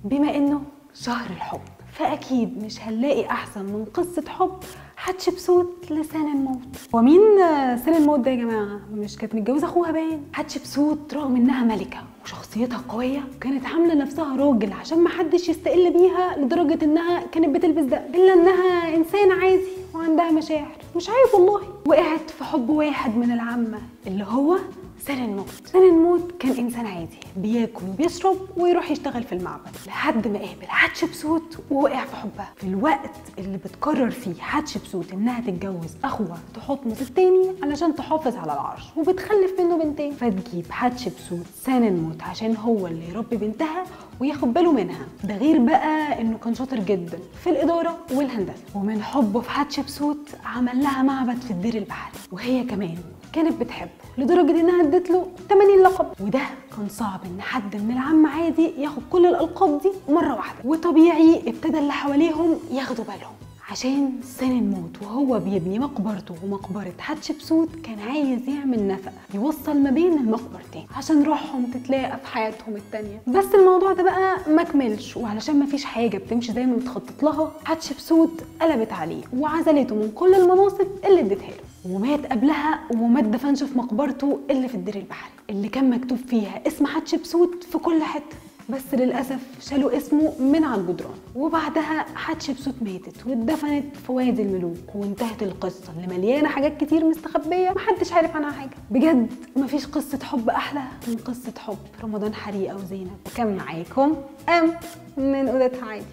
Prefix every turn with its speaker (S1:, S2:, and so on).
S1: بما انه شهر الحب فاكيد مش هنلاقي احسن من قصه حب حتشبسوت لسان الموت. ومين سان الموت ده يا جماعه؟ مش كانت متجوزه اخوها باين؟ حتشبسوت رغم انها ملكه وشخصيتها قويه كانت عامله نفسها راجل عشان ما حدش يستقل بيها، لدرجه انها كانت بتلبس ده، الا انها انسان عادي وعندها مشاعر. مش عيب والله. وقعت في حب واحد من العامه اللي هو سان الموت. سان الموت كان انسان عادي بياكل وبيشرب ويروح يشتغل في المعبد، لحد ما قابل حتشبسوت ووقع في حبها. في الوقت اللي بتقرر فيه حتشبسوت انها تتجوز اخوها تحتمس التاني علشان تحافظ على العرش وبتخلف منه بنتين، فتجيب حتشبسوت سان الموت عشان هو اللي يربي بنتها وياخد باله منها. ده غير بقى انه كان شاطر جدا في الاداره والهندسه، ومن حبه في حتشبسوت عمل لها معبد في الدير البحري، وهي كمان كانت بتحبه لدرجه انها ادت له 80 لقب. وده كان صعب ان حد من العامه عادي ياخد كل الالقاب دي مره واحده، وطبيعي ابتدى اللي حواليهم ياخدوا بالهم. عشان سان الموت وهو بيبني مقبرته ومقبره حتشبسوت كان عايز يعمل نفق يوصل ما بين المقبرتين عشان روحهم تتلاقى في حياتهم التانيه. بس الموضوع ده بقى ما كملش، وعلشان ما فيش حاجه بتمشي زي ما متخطط لها حتشبسوت قلبت عليه وعزلته من كل المناصب اللي اديتها له، ومات قبلها وما اتدفنش في مقبرته اللي في الدير البحري اللي كان مكتوب فيها اسم حتشبسوت في كل حته. بس للأسف شالوا اسمه من على الجدران. وبعدها حتشبسوت ماتت واتدفنت في وادي الملوك، وانتهت القصة اللي مليانة حاجات كتير مستخبية محدش عارف عنها حاجة. بجد مفيش قصة حب أحلى من قصة حب رمضان حريقة وزينب. كان معاكم من أوضة عادي.